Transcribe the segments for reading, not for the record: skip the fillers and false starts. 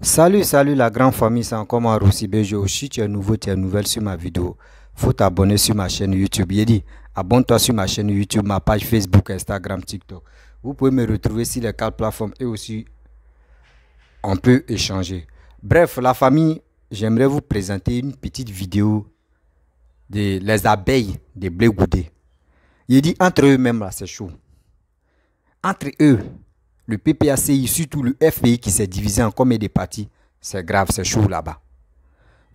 Salut la grande famille, c'est encore moi Roussi Bejo. Si tu es nouveau, tu es nouvelle sur ma vidéo, faut t'abonner sur ma chaîne YouTube. Yedi, abonne-toi sur ma chaîne YouTube, ma page Facebook, Instagram, TikTok. Vous pouvez me retrouver sur les 4 plateformes et aussi on peut échanger. Bref, la famille, j'aimerais vous présenter une petite vidéo des les abeilles de blé goudé. Yedi, entre eux-mêmes là, c'est chaud. Entre eux, le PPACI, surtout le FPI qui s'est divisé en combien de parties, c'est grave, c'est chaud là-bas.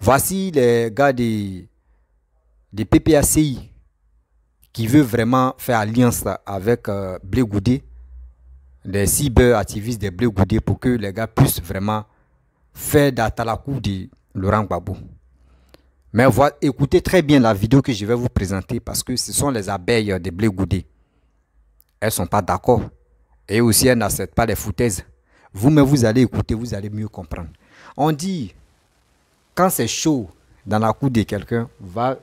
Voici les gars des PPACI qui veulent vraiment faire alliance avec Blé Goudé, les cyber-activistes de Blé Goudé pour que les gars puissent vraiment faire d'Atalakou de Laurent Gbagbo. Mais écoutez très bien la vidéo que je vais vous présenter parce que ce sont les abeilles de Blé Goudé. Elles ne sont pas d'accord. Et aussi, elles n'acceptent pas les foutaises. Vous-même, vous allez écouter, vous allez mieux comprendre. On dit, quand c'est chaud dans la cour de quelqu'un, va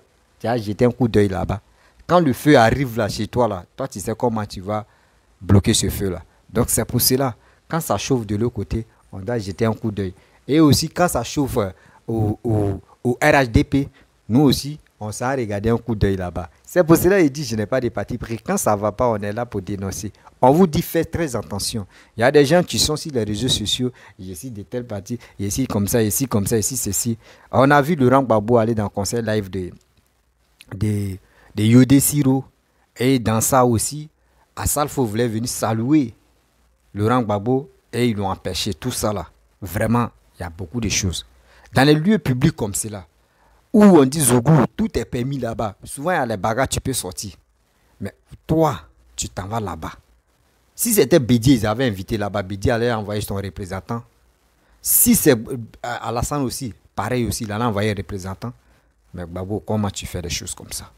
jeter un coup d'œil là-bas. Quand le feu arrive là chez toi, là, toi, tu sais comment tu vas bloquer ce feu-là. Donc, c'est pour cela, quand ça chauffe de l'autre côté, on doit jeter un coup d'œil. Et aussi, quand ça chauffe au RHDP, nous aussi, on s'en regarder un coup d'œil là-bas. C'est pour cela qu'il dit, je n'ai pas de parti pris. Quand ça ne va pas, on est là pour dénoncer. On vous dit, faites très attention. Il y a des gens qui sont sur les réseaux sociaux, ici de telle partie, ici comme ça, ici comme ça, ici ceci. On a vu Laurent Gbagbo aller dans le conseil live de Yodé Siro. Et dans ça aussi, Assalfo voulait venir saluer Laurent Gbagbo et ils l'ont empêché. Tout ça là, vraiment, il y a beaucoup de choses. Dans les lieux publics comme cela, où on dit Zogou, tout est permis là-bas. Souvent, il y a les bagarres, tu peux sortir. Mais toi, tu t'en vas là-bas. Si c'était Bédier, ils avaient invité là-bas, Bédier allait envoyer son représentant. Si c'est Alassane aussi, pareil aussi, il allait envoyer un représentant. Mais Gbagbo, comment tu fais des choses comme ça?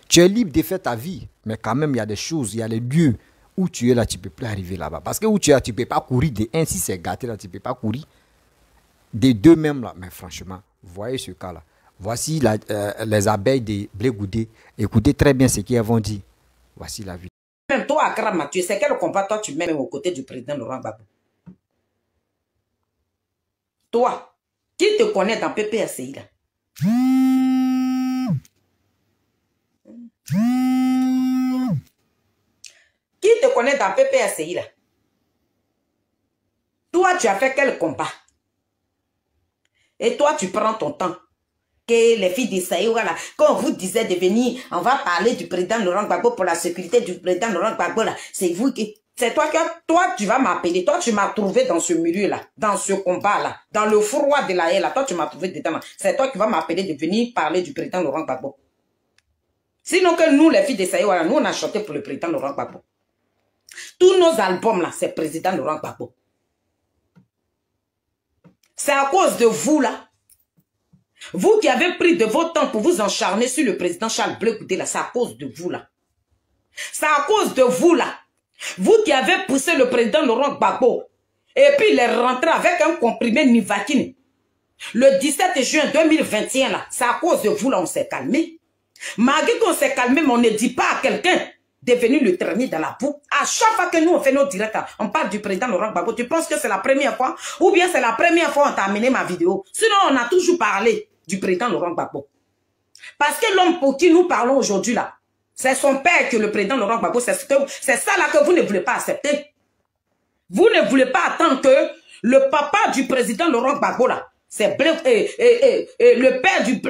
Tu es libre de faire ta vie, mais quand même, il y a des choses, il y a les lieux où tu es là, tu ne peux plus arriver là-bas. Parce que où tu es, tu ne peux pas courir. De un, si c'est gâté là, tu ne peux pas courir. Des deux mêmes là, mais franchement, voyez ce cas-là. Voici les abeilles de Blé Goudé. Écoutez très bien ce qu'ils vont dire. Voici la vidéo. Même toi, Accra Mathieu, c'est quel combat toi tu mets même aux côtés du président Laurent Gbagbo? Toi, qui te connaît dans PPACI là? Qui te connaît dans PPACI là? Toi, tu as fait quel combat? Et toi, tu prends ton temps. Que les filles d'Issaï, voilà, quand on vous disait de venir, on va parler du président Laurent Gbagbo pour la sécurité du président Laurent Gbagbo là. C'est vous qui... C'est toi que... Toi, tu vas m'appeler. Toi, tu m'as trouvé dans ce milieu là, dans ce combat là, dans le froid de la haie là. Toi, tu m'as trouvé dedans. C'est toi qui vas m'appeler de venir parler du président Laurent Gbagbo. Sinon que nous, les filles d'Issaï, voilà, nous, on a chanté pour le président Laurent Gbagbo. Tous nos albums là, c'est président Laurent Gbagbo. C'est à cause de vous là. Vous qui avez pris de votre temps pour vous encharner sur le président Charles Blé Goudé là, c'est à cause de vous là. C'est à cause de vous là. Vous qui avez poussé le président Laurent Gbagbo et puis il est rentré avec un comprimé Nivaquine. Le 17 juin 2021 là, c'est à cause de vous là, on s'est calmé. Malgré qu'on s'est calmé, mais on ne dit pas à quelqu'un de venir le traîner dans la boue. À chaque fois que nous on fait nos directs, on parle du président Laurent Gbagbo. Tu penses que c'est la première fois ou bien c'est la première fois qu'on t'a amené ma vidéo? Sinon on a toujours parlé du président Laurent Gbagbo. Parce que l'homme pour qui nous parlons aujourd'hui là, c'est son père que le président Laurent Gbagbo, c'est ça là que vous ne voulez pas accepter. Vous ne voulez pas attendre que le papa du président Laurent Gbagbo là, c'est le père du...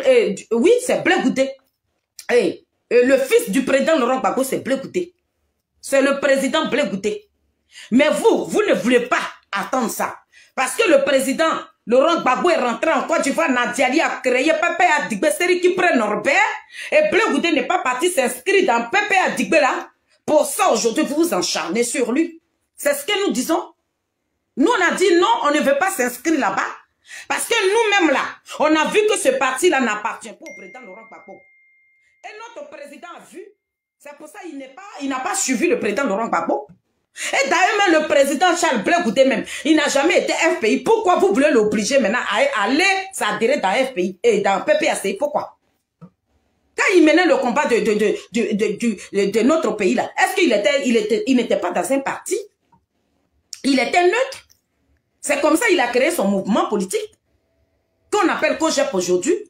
oui, c'est Blé Goudé. Le fils du président Laurent Gbagbo, c'est Blé Goudé. C'est le président Blé Goudé. Mais vous ne voulez pas attendre ça. Parce que le président Laurent Gbagbo est rentré en Côte d'Ivoire, Nadiali a créé Pépé Adigbe, série qui prend Norbert, et Blé Goudé n'est pas parti s'inscrire dans Pépé Adigbe là. Pour ça, aujourd'hui, vous vous encharnez sur lui. C'est ce que nous disons. Nous, on a dit non, on ne veut pas s'inscrire là-bas. Parce que nous-mêmes là, on a vu que ce parti-là n'appartient pas au président Laurent Gbagbo. Et notre président a vu. C'est pour ça qu'il n'a pas suivi le président Laurent Gbagbo. Et d'ailleurs, même le président Charles Blé Goudé même, il n'a jamais été FPI. Pourquoi vous voulez l'obliger maintenant à aller s'adhérer dans FPI et dans PPACI? Pourquoi? Quand il menait le combat de notre pays là, est-ce qu'il n'était pas dans un parti? Il était neutre. C'est comme ça qu'il a créé son mouvement politique, qu'on appelle COJEP aujourd'hui.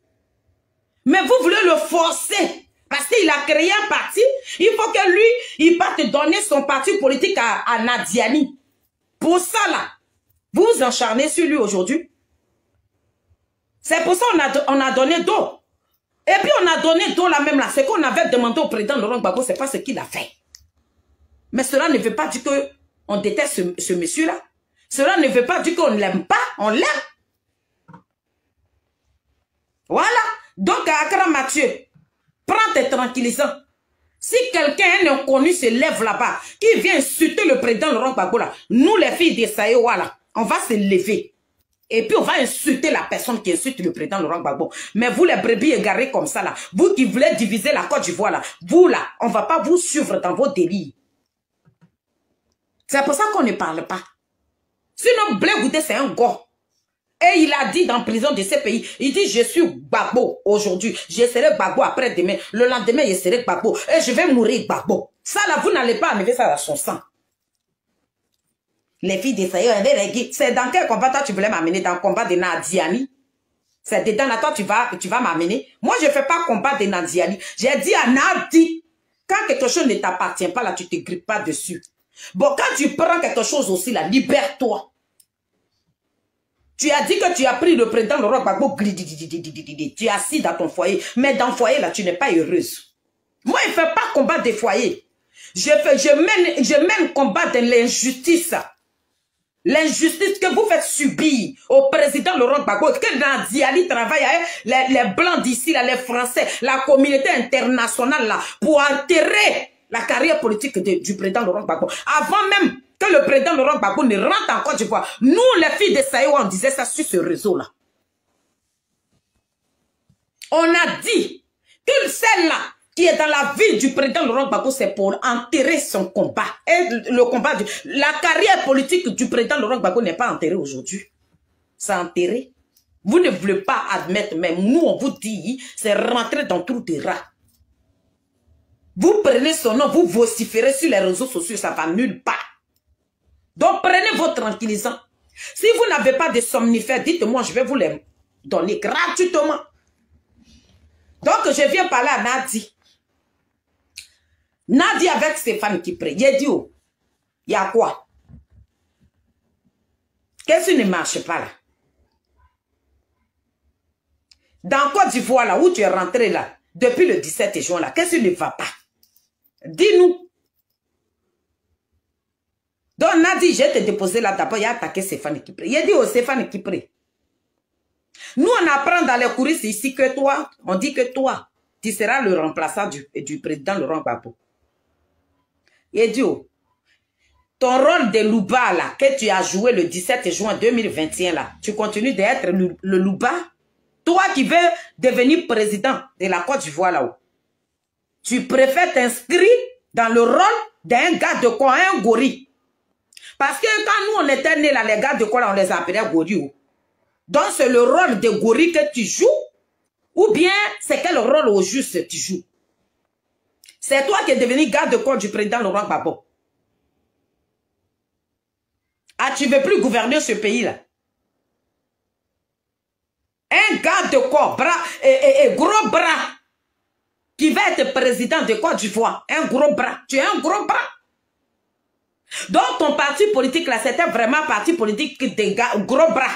Mais vous voulez le forcer, parce qu'il a créé un parti, il faut que lui, il parte donner son parti politique à Nadiani. Pour ça, là, vous vous encharnez sur lui aujourd'hui. C'est pour ça qu'on a donné d'eau. Et puis on a donné d'eau là même là. Ce qu'on avait demandé au président Laurent Gbagbo, c'est pas ce qu'il a fait. Mais cela ne veut pas dire qu'on déteste ce monsieur-là. Cela ne veut pas dire qu'on ne l'aime pas, on l'aime. Voilà. Donc, Accra Mathieu, prends tes tranquillisants. Si quelqu'un, un inconnu, se lève là-bas, qui vient insulter le président Laurent Gbagbo là, nous les filles de Saïwa là, on va se lever. Et puis on va insulter la personne qui insulte le président Laurent Gbagbo. Mais vous les brebis égarés comme ça là, vous qui voulez diviser la Côte d'Ivoire là, vous là, on ne va pas vous suivre dans vos délits. C'est pour ça qu'on ne parle pas. Sinon, Blé Goudé, c'est un gars. Et il a dit dans la prison de ces pays, il dit, je suis Gbagbo aujourd'hui, je serai Gbagbo après-demain, le lendemain, je serai Gbagbo, et je vais mourir Gbagbo. Ça là, vous n'allez pas enlever ça dans son sang. Les filles de Saïo, c'est dans quel combat toi tu voulais m'amener? Dans le combat de Nadiani? C'est dedans là, toi tu vas m'amener. Moi, je ne fais pas combat de Nadiani. J'ai dit à Nadi, quand quelque chose ne t'appartient pas là, tu ne te grippes pas dessus. Bon, quand tu prends quelque chose aussi là, libère-toi. Tu as dit que tu as pris le président Laurent Gbagbo, tu es assis dans ton foyer. Mais dans le foyer là, tu n'es pas heureuse. Moi, je ne fais pas combat des foyers. Je mène combat de l'injustice. L'injustice que vous faites subir au président Laurent Gbagbo, que Nadiani travaille avec les blancs d'ici, les Français, la communauté internationale là, pour enterrer la carrière politique du président Laurent Gbagbo. Avant même que le président Laurent Gbagbo ne rentre en Côte d'Ivoire, nous les filles de Saïwa, on disait ça sur ce réseau là. On a dit que celle-là qui est dans la ville du président Laurent Gbagbo, c'est pour enterrer son combat. Et le combat, la carrière politique du président Laurent Gbagbo n'est pas enterrée aujourd'hui. C'est enterré. Vous ne voulez pas admettre, mais nous, on vous dit, c'est rentrer dans tout des rats. Vous prenez son nom, vous vociférez sur les réseaux sociaux, ça va nulle part. Donc, prenez vos tranquillisants. Si vous n'avez pas de somnifères, dites-moi, je vais vous les donner gratuitement. Donc, je viens parler à Nadi. Nadi avec Stéphane qui prie. Il dit, oh, il y a quoi? Qu'est-ce qui ne marche pas là? Dans Côte d'Ivoire, là, où tu es rentré là, depuis le 17 juin, là, qu'est-ce qui ne va pas? Dis-nous. Donc, Nadi, je te déposé là d'abord, il a attaqué Stéphane qui prie. Il dit, oh, Stéphane qui prie. Nous, on apprend dans les coulisses ici que toi, on dit que toi, tu seras le remplaçant du président Laurent Gbagbo. Il dit, oh, ton rôle de Louba, là, que tu as joué le 17 juin 2021, là, tu continues d'être le Louba. Toi qui veux devenir président de la Côte d'Ivoire, là-haut, tu préfères t'inscrire dans le rôle d'un gars de quoi, un gorille. Parce que quand nous, on était nés là, les gars de quoi, là, on les appelait gorilles. Donc, c'est le rôle de gorille que tu joues, ou bien c'est quel rôle au juste tu joues. C'est toi qui es devenu garde de corps du président Laurent Gbagbo. Ah, tu ne veux plus gouverner ce pays-là. Un garde de corps, bras et gros bras, qui va être président de Côte d'Ivoire. Un gros bras. Tu es un gros bras. Donc, ton parti politique, là, c'était vraiment un parti politique de gros bras.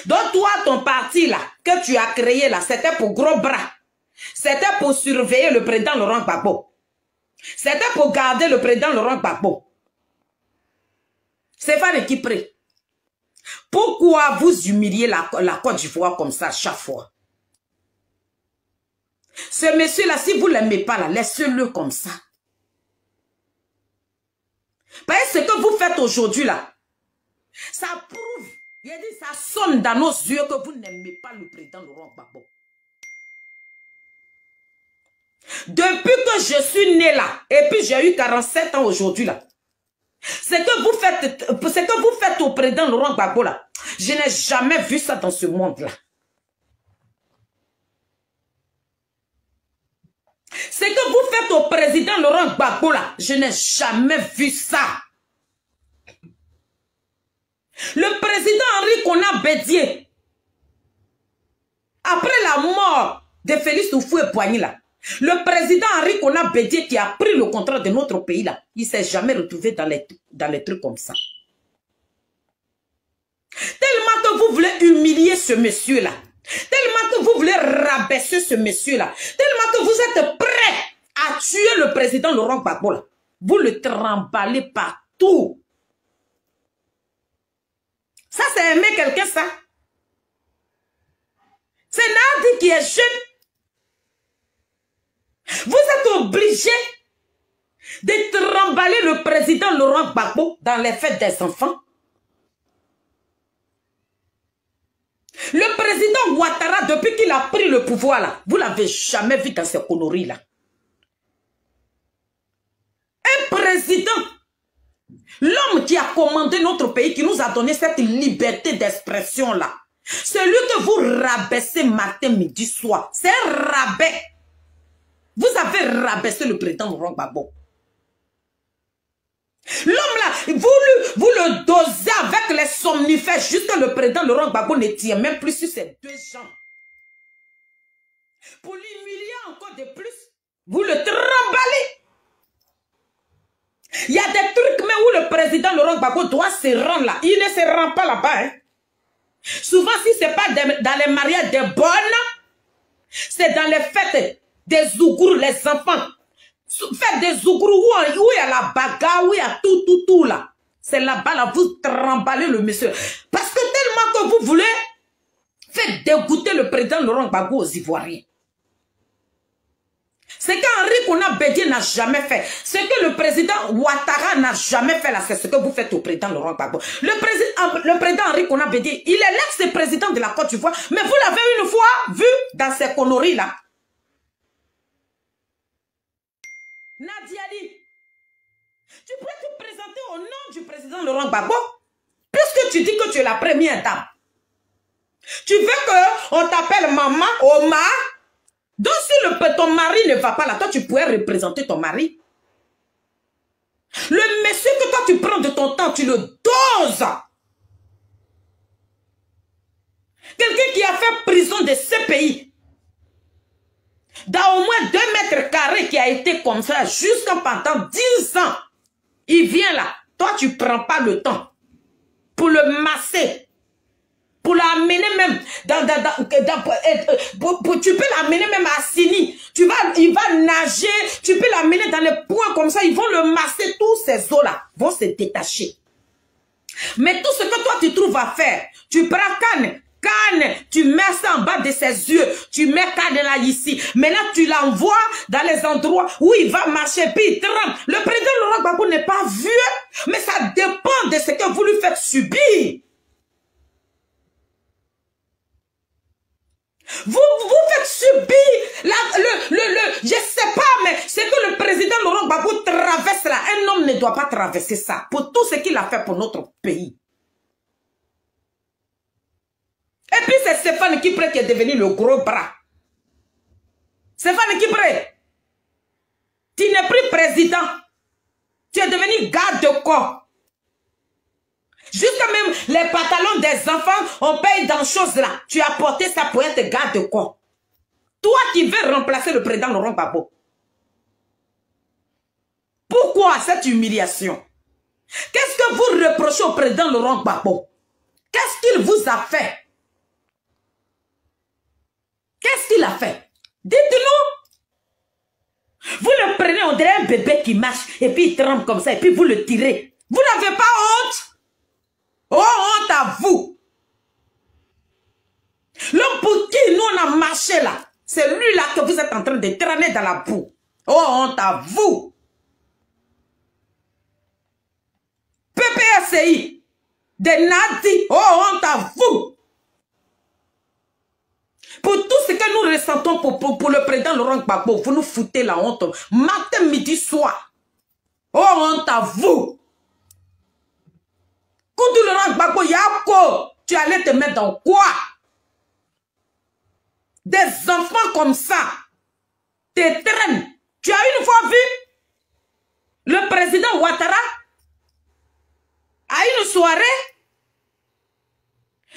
Donc, toi, ton parti, là, que tu as créé, là, c'était pour gros bras. C'était pour surveiller le président Laurent Gbagbo. C'était pour garder le président Laurent Gbagbo. Stéphane qui prie. Pourquoi vous humiliez la Côte d'Ivoire comme ça chaque fois? Ce monsieur-là, si vous ne l'aimez pas, là, laissez-le comme ça. Parce que ce que vous faites aujourd'hui, là, ça prouve, il a dit, ça sonne dans nos yeux que vous n'aimez pas le président Laurent Gbagbo. Depuis que je suis né là, et puis j'ai eu 47 ans aujourd'hui là, ce que vous faites au président Laurent Gbagbo là, je n'ai jamais vu ça dans ce monde là. Ce que vous faites au président Laurent Gbagbo là, je n'ai jamais vu ça. Le président Henri Konan Bédié, après la mort de Félix Houphouët-Boigny là, le président Henri Konan Bédié qui a pris le contrôle de notre pays là, il ne s'est jamais retrouvé dans les trucs comme ça. Tellement que vous voulez humilier ce monsieur là, tellement que vous voulez rabaisser ce monsieur là, tellement que vous êtes prêt à tuer le président Laurent Gbagbo là, vous le tremballez partout. Ça, c'est aimer quelqu'un, ça. C'est Nadi qui est jeune. Vous êtes obligé de tremballer le président Laurent Gbagbo dans les fêtes des enfants. Le président Ouattara, depuis qu'il a pris le pouvoir, là, vous ne l'avez jamais vu dans ces conneries-là. Un président, l'homme qui a commandé notre pays, qui nous a donné cette liberté d'expression-là, celui que vous rabaissez matin, midi, soir, c'est un rabais. Vous avez rabaissé le président Laurent Gbagbo. L'homme là, vous le dosez avec les somnifères jusqu'à le président Laurent Gbagbo ne tient même plus sur ses deux jambes. Pour l'humilier encore de plus, vous le tremballez. Il y a des trucs mais où le président Laurent Gbagbo doit se rendre là. Il ne se rend pas là-bas. Hein. Souvent, si ce n'est pas dans les mariages des bonnes, c'est dans les fêtes des Zougourous, les enfants. Faites des Zougourous où il y a la bagarre, où il y a tout là. C'est là-bas, là, vous tremballez le monsieur. Parce que tellement que vous voulez faire dégoûter le président Laurent Gbagbo aux Ivoiriens. C'est qu'Henri Konan Bédié n'a jamais fait. Ce que le président Ouattara n'a jamais fait là, c'est ce que vous faites au président Laurent Gbagbo. Le président Henri Konan Bédié, il est l'ex-président de la Côte d'Ivoire, mais vous l'avez une fois vu dans ces conneries là. Nadia dit, tu pourrais te présenter au nom du président Laurent Gbagbo, puisque tu dis que tu es la première dame. Tu veux qu'on t'appelle maman, Omar? Donc si ton mari ne va pas là, toi tu pourrais représenter ton mari. Le monsieur que toi tu prends de ton temps, tu le doses. Quelqu'un qui a fait prison de ce pays, dans au moins 2 mètres carrés qui a été comme ça jusqu'à pendant 10 ans, il vient là, toi tu ne prends pas le temps pour le masser. Pour l'amener même tu peux l'amener même à Sini. Il va nager, tu peux l'amener dans les points comme ça, ils vont le masser, tous ces os-là vont se détacher. Mais tout ce que toi tu trouves à faire, tu prends canne, tu mets ça en bas de ses yeux, tu mets canne là ici. Maintenant tu l'envoies dans les endroits où il va marcher, puis il tremble. Le président Laurent Gbagbo n'est pas vieux, mais ça dépend de ce que vous lui faites subir. Vous faites subir je sais pas, mais c'est que le président Laurent Gbagbo traverse là. Un homme ne doit pas traverser ça pour tout ce qu'il a fait pour notre pays. Et puis c'est Stéphane Kipré qui est devenu le gros bras. Stéphane Kipré, tu n'es plus président. Tu es devenu garde de corps. Jusqu'à même les pantalons des enfants, on paye dans choses là. Tu as porté ça pour être garde de corps. Toi qui veux remplacer le président Laurent Gbagbo. Pourquoi cette humiliation? Qu'est-ce que vous reprochez au président Laurent Gbagbo? Qu'est-ce qu'il vous a fait? Qu'est-ce qu'il a fait? Dites-nous. Vous le prenez, on dirait un bébé qui marche et puis il tremble comme ça et puis vous le tirez. Vous n'avez pas honte? Oh, honte à vous. L'homme pour qui nous on a marché là, c'est lui là que vous êtes en train de traîner dans la boue. Oh, honte à vous. PPSI, de Nadi, oh, honte à vous. Pour tout ce que nous ressentons pour le président Laurent Gbagbo, vous nous foutez la honte. Matin, midi, soir. Oh, honte à vous. Quand tu Laurent Gbagbo, Yako, tu allais te mettre dans quoi? Des enfants comme ça te traînent. Tu as une fois vu le président Ouattara à une soirée,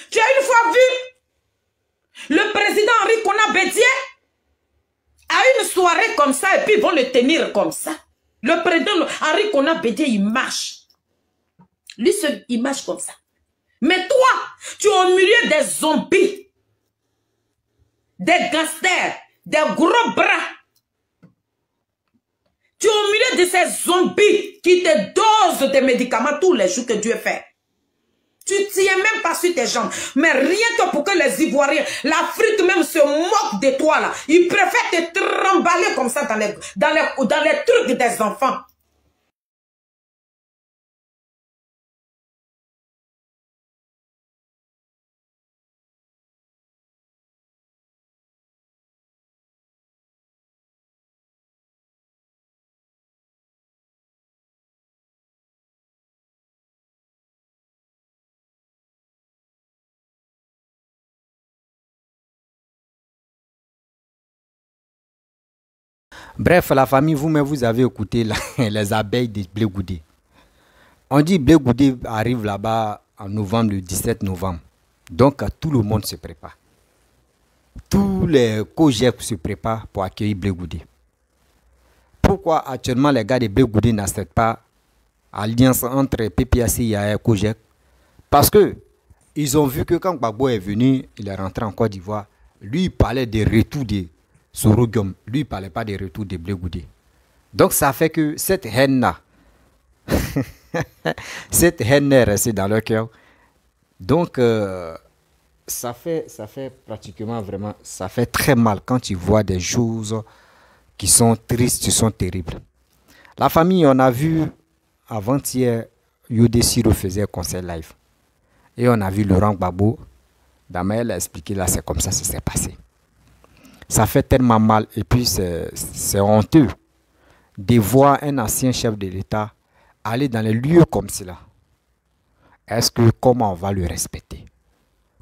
Tu as une fois vu le président Henri Konan Bédié à une soirée comme ça et puis ils vont le tenir comme ça. Le président Henri Konan Bédié, il marche. Lui seul, il marche comme ça. Mais toi, tu es au milieu des zombies, des gangsters, des gros bras. Tu es au milieu de ces zombies qui te dosent des médicaments tous les jours que Dieu fait. Tu ne tiens même pas sur tes jambes. Mais rien que pour que les Ivoiriens, l'Afrique même se moque de toi là. Ils préfèrent te trimballer comme ça dans les trucs des enfants. Bref, la famille, vous-même, vous avez écouté les abeilles de Blé Goudé. On dit Blé Goudé arrive là-bas en novembre, le 17 novembre. Donc, tout le monde se prépare. Tous les COJEP se préparent pour accueillir Blé Goudé. Pourquoi actuellement les gars de Blé Goudé n'acceptent pas alliance entre PPAC et COJEP? Parce que ils ont vu que quand Gbagbo est venu, il est rentré en Côte d'Ivoire, lui il parlait des retours de Sorogum, lui il ne parlait pas des retours de Blé Goudé. Donc ça fait que cette haine-là, cette haine est restée dans leur cœur. Donc ça fait pratiquement vraiment, ça fait très mal quand tu vois des choses qui sont tristes, qui sont terribles. La famille, on a vu avant-hier, Yodé Siro faisait un concert live. Et on a vu Laurent Gbagbo. Damel a expliqué là, c'est comme ça s'est passé. Ça fait tellement mal et puis c'est honteux de voir un ancien chef de l'État aller dans les lieux comme cela. Est-ce que comment on va le respecter?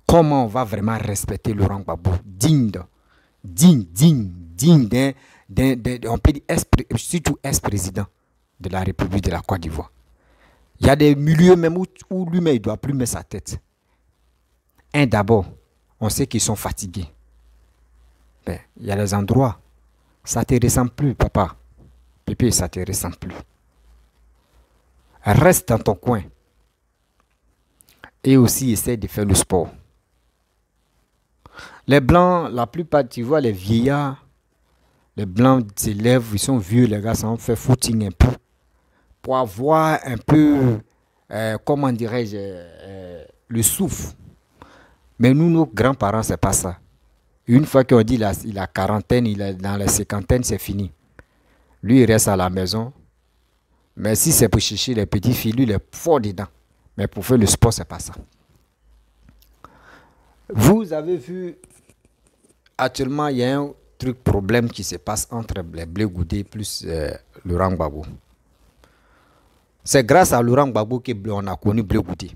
Comment on va vraiment respecter Laurent Gbagbo? Digne on peut dire surtout ex-président de la République de la Côte d'Ivoire. Il y a des milieux même où lui-même il ne doit plus mettre sa tête. D'abord, on sait qu'ils sont fatigués. Ben, il y a des endroits, ça ne te ressemble plus, papa. Pépé, ça ne te ressemble plus. Reste dans ton coin. Et aussi, essaie de faire le sport. Les blancs, la plupart, tu vois, les vieillards, les blancs se lèvent, ils sont vieux, les gars, ça en fait footing un peu. Pour avoir un peu, comment dirais-je, le souffle. Mais nous, nos grands-parents, ce n'est pas ça. Une fois qu'on dit il a quarantaine, il est dans la cinquantaine, c'est fini. Lui, il reste à la maison. Mais si c'est pour chercher les petits filles, lui, il est fort dedans. Mais pour faire le sport, ce n'est pas ça. Vous avez vu, actuellement, il y a un problème qui se passe entre les Blé Goudé plus Laurent Gbagbo. C'est grâce à Laurent Gbagbo qu'on a connu Blé Goudé.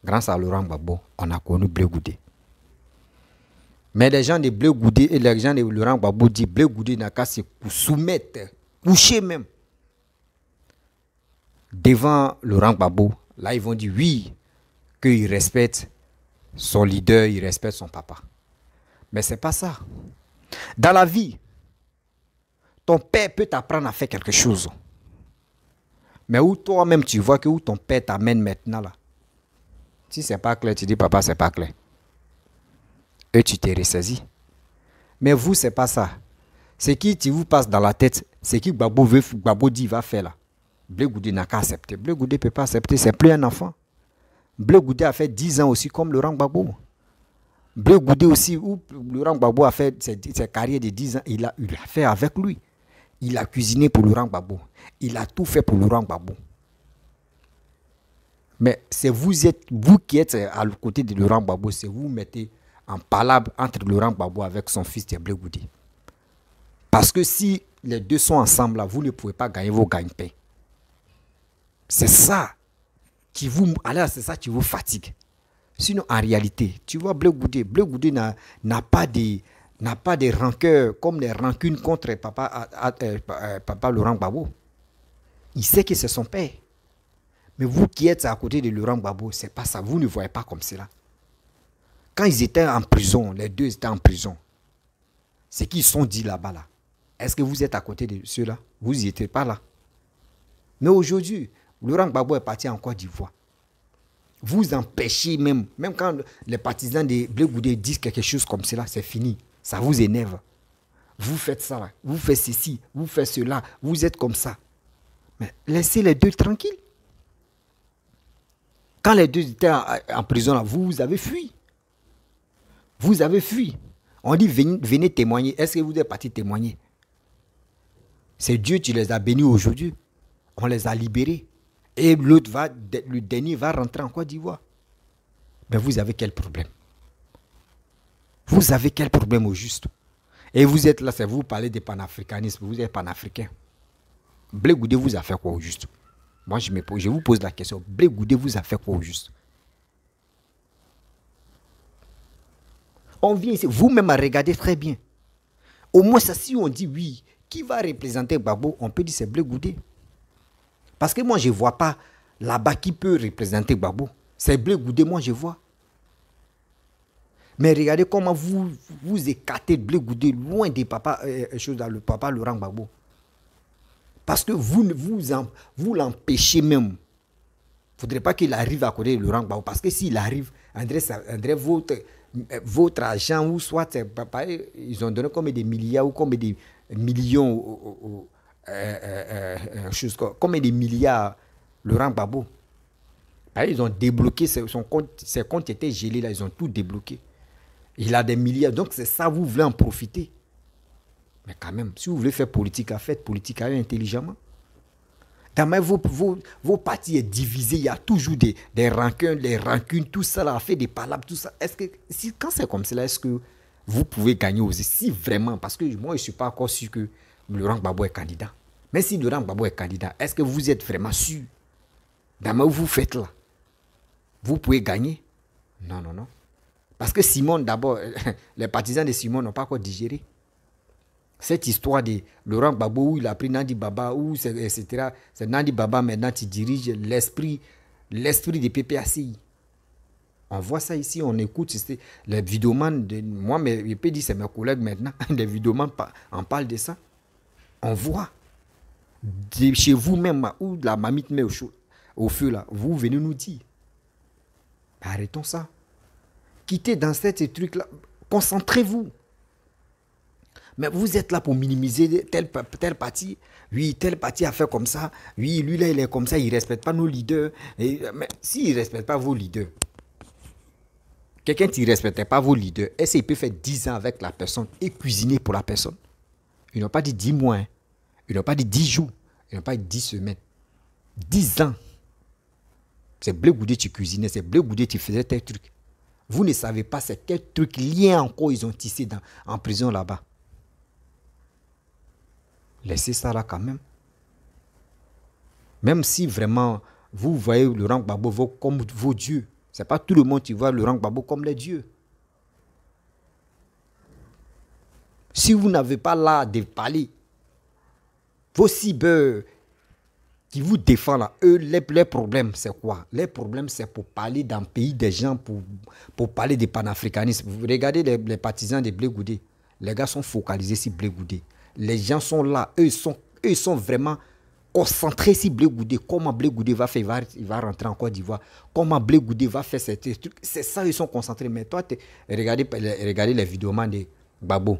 Grâce à Laurent Gbagbo, on a connu Blé Goudé. Mais les gens de Blé Goudé et les gens de Laurent Gbagbo disent Blé Goudé n'a qu'à se soumettre, coucher même, devant Laurent Gbagbo. Là, ils vont dire oui, qu'il respecte son leader, il respecte son papa. Mais ce n'est pas ça. Dans la vie, ton père peut t'apprendre à faire quelque chose. Mais où toi-même tu vois que où ton père t'amène maintenant là. Si ce n'est pas clair, tu dis papa, ce n'est pas clair. Et tu t'es ressaisi. Mais vous, ce n'est pas ça. Ce qui vous passe dans la tête, c'est qui Gbagbo dit va faire là. Blé Goudé n'a qu'à accepter. Blé Goudé ne peut pas accepter, c'est plus un enfant. Blé Goudé a fait 10 ans aussi comme Laurent Gbagbo. Blé Goudé aussi, où Laurent Gbagbo a fait ses carrières de 10 ans, il a fait avec lui. Il a cuisiné pour Laurent Gbagbo. Il a tout fait pour Laurent Gbagbo. Mais c'est vous qui êtes à côté de Laurent Gbagbo, c'est vous mettez en palabre entre Laurent Gbagbo avec son fils Blé Goudé. Parce que si les deux sont ensemble, là, vous ne pouvez pas gagner vos gagne-pain. C'est ça qui vous, alors c'est ça qui vous fatigue. Sinon, en réalité, tu vois, Blé Goudé n'a pas de rancœur comme les rancunes contre papa Laurent Gbagbo. Il sait que c'est son père. Mais vous qui êtes à côté de Laurent Gbagbo, c'est pas ça. Vous ne voyez pas comme cela. Quand ils étaient en prison, les deux étaient en prison, ce qu'ils sont dit là-bas, là, est-ce que vous êtes à côté de ceux-là? Vous n'y étiez pas là. Mais aujourd'hui, Laurent Gbagbo est parti en Côte d'Ivoire. Vous empêchez même quand les partisans de Blé Goudé disent quelque chose comme cela, c'est fini. Ça vous énerve. Vous faites ça, là. Vous faites ceci, vous faites cela, vous êtes comme ça. Mais laissez les deux tranquilles. Quand les deux étaient en prison, là, vous avez fui. Vous avez fui. On dit venez témoigner. Est-ce que vous êtes parti témoigner? C'est Dieu qui les a bénis aujourd'hui. On les a libérés. Et l'autre le dernier va rentrer en Côte d'Ivoire. Mais vous avez quel problème? Vous avez quel problème au juste? Et vous êtes là, c'est vous parlez de panafricanisme, vous êtes panafricain. Blé Goudé vous a fait quoi au juste? Moi, je vous pose la question. Blé Goudé vous a fait quoi au juste? On vient ici, vous-même à regarder très bien. Au moins, ça, si on dit oui, qui va représenter Gbagbo, on peut dire c'est Blé Goudé. Parce que moi, je ne vois pas là-bas qui peut représenter Gbagbo. C'est Blé Goudé, moi, je vois. Mais regardez comment vous écartez Blé Goudé loin des papas, le papa Laurent Gbagbo. Parce que vous l'empêchez même. Il ne faudrait pas qu'il arrive à côté de Laurent Gbagbo. Parce que s'il arrive, André votre argent, ou soit papa, ils ont donné comme des milliards ou comme des millions, comme des milliards, Laurent Gbagbo. Ils ont débloqué, ses comptes étaient gelés là, ils ont tout débloqué. Il a des milliards, donc c'est ça, vous voulez en profiter. Mais quand même, si vous voulez faire politique, faites politique intelligemment. Vos partis sont divisés, il y a toujours des rancunes, tout ça, là, fait des palabres, tout ça. Est-ce que, quand c'est comme cela, est-ce que vous pouvez gagner aussi? Si vraiment, parce que moi, je ne suis pas encore sûr que Laurent Gbagbo est candidat. Mais si Laurent Gbagbo est candidat, est-ce que vous êtes vraiment sûr? Où vous faites là, vous pouvez gagner? Non. Parce que Simone, d'abord, les partisans de Simone n'ont pas encore digéré. Cette histoire de Laurent Gbagbo où il a pris Nandi Baba, etc. C'est Nandi Baba maintenant qui dirige l'esprit des PPACI. On voit ça ici, on écoute les vidéomans. Moi, je peux dire c'est mes collègues maintenant. Les vidéomans en parlent de ça. On voit. De chez vous-même, où la mamite met au feu, là, vous venez nous dire. Arrêtons ça. Quittez dans ces trucs-là. Concentrez-vous. Mais vous êtes là pour minimiser tel parti. Oui, tel parti a fait comme ça. Oui, lui là, il est comme ça, il ne respecte pas nos leaders. Mais s'il ne respecte pas vos leaders, quelqu'un qui ne respectait pas vos leaders, est-ce qu'il peut faire 10 ans avec la personne et cuisiner pour la personne? Ils n'ont pas dit 10 mois. Ils n'ont pas dit 10 jours. Ils n'ont pas dit 10 semaines. 10 ans. C'est Blé Goudé qui cuisinait. C'est Blé Goudé qui faisait tel truc. Vous ne savez pas c'est quel truc lien encore ils ont tissé en prison là-bas. Laissez ça là quand même. Même si vraiment vous voyez Laurent Gbagbo comme vos dieux. Ce n'est pas tout le monde qui voit Laurent Gbagbo comme les dieux. Si vous n'avez pas là de parler, vos cyber qui vous défendent là, eux, les problèmes, c'est quoi? Les problèmes, c'est pour parler d'un pays des gens, pour parler de panafricanisme. Vous regardez les partisans de Blé Goudé. Les gars sont focalisés sur Blé Goudé. Les gens sont là, eux sont vraiment concentrés sur Blé Goudé. Comment Blé Goudé va faire, il va rentrer en Côte d'Ivoire. Comment Blé Goudé va faire ces trucs. C'est ça, ils sont concentrés. Mais toi, regardez les vidéos de Gbagbo.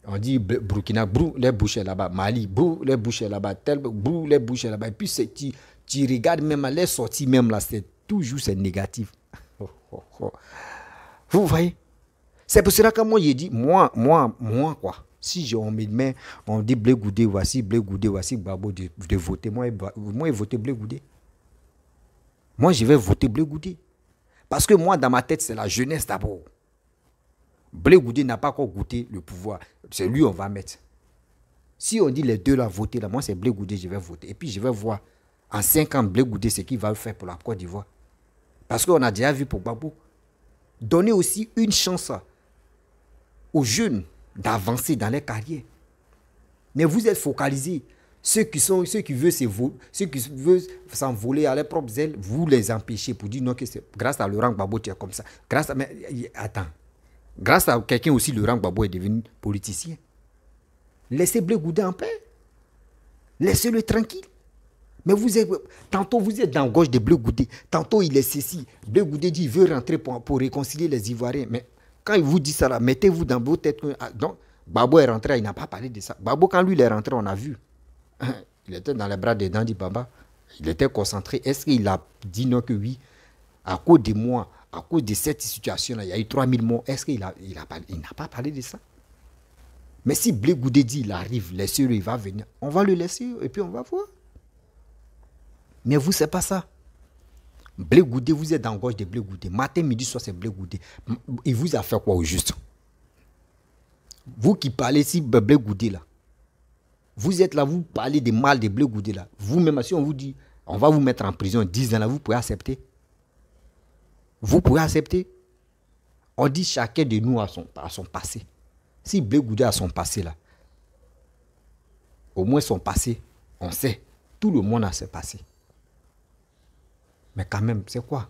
On dit Burkina, brou les bouchées là-bas. Mali, brou les bouchées là-bas. Brou les bouchées là-bas. Et puis tu regardes même les sorties même là, c'est toujours négatif. Vous voyez? C'est pour cela que moi j'ai dit, moi quoi. Si on me met, on dit Blé Goudé, voici Gbagbo de voter. Moi, je vote Blé Goudé. Moi, je vais voter Blé Goudé. Parce que moi, dans ma tête, c'est la jeunesse d'abord. Blé Goudé n'a pas encore goûté le pouvoir. C'est lui on va mettre. Si on dit les deux là, voter là, moi c'est Blé Goudé, je vais voter. Et puis je vais voir en 5 ans Blé Goudé ce qu'il va faire pour la Côte d'Ivoire. Parce qu'on a déjà vu pour Gbagbo. Donner aussi une chance aux jeunes d'avancer dans leur carrière. Mais vous êtes focalisés Ceux qui veulent s'envoler à leurs propres ailes, vous les empêchez pour dire non que c'est grâce à Laurent Gbagbo tu es comme ça. Attends. Grâce à quelqu'un aussi, Laurent Gbagbo est devenu politicien. Laissez Blé Goudé en paix. Laissez-le tranquille. Mais tantôt vous êtes dans la gauche de Blé Goudé, tantôt il est ceci. Blé Goudé dit qu'il veut rentrer pour réconcilier les Ivoiriens. Mais quand il vous dit ça, là, mettez-vous dans vos têtes. Donc, Gbagbo est rentré, il n'a pas parlé de ça. Gbagbo, quand lui il est rentré, on a vu. Il était dans les bras de Dandy Baba. Il était concentré. Est-ce qu'il a dit non que oui? À cause de moi, à cause de cette situation-là, il y a eu 3000 morts. Est-ce qu'il n'a pas parlé de ça? Mais si Blé Goudé dit il arrive, laissez-le, il va venir, on va le laisser et puis on va voir. Mais vous, c'est pas ça. Blé Goudé, vous êtes dans la gauche de Blé Goudé. Matin, midi, soir, c'est Blé Goudé. Il vous a fait quoi au juste? Vous qui parlez si Blé Goudé là, vous êtes là, vous parlez de mal de Blé Goudé là. Vous-même, si on vous dit, on va vous mettre en prison 10 ans là, vous pouvez accepter? Vous pouvez accepter? On dit chacun de nous a son passé. Si Blé Goudé a son passé là, au moins son passé, on sait. Tout le monde a ses passés. Mais quand même, c'est quoi?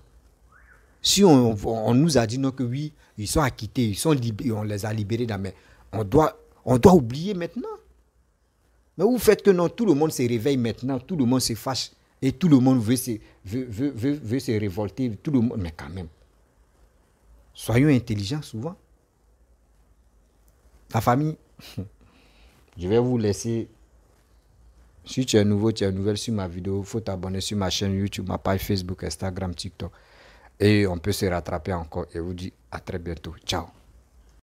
Si on nous a dit non que oui, ils sont acquittés, ils sont libérés, on les a libérés, mais on doit oublier maintenant. Mais vous faites que non, tout le monde se réveille maintenant, tout le monde se fâche et tout le monde veut se révolter, tout le monde. Mais quand même, soyons intelligents souvent. La famille, je vais vous laisser. Si tu es nouveau, tu es nouvelle sur ma vidéo, il faut t'abonner sur ma chaîne YouTube, ma page Facebook, Instagram, TikTok. Et on peut se rattraper encore. Et je vous dis à très bientôt. Ciao.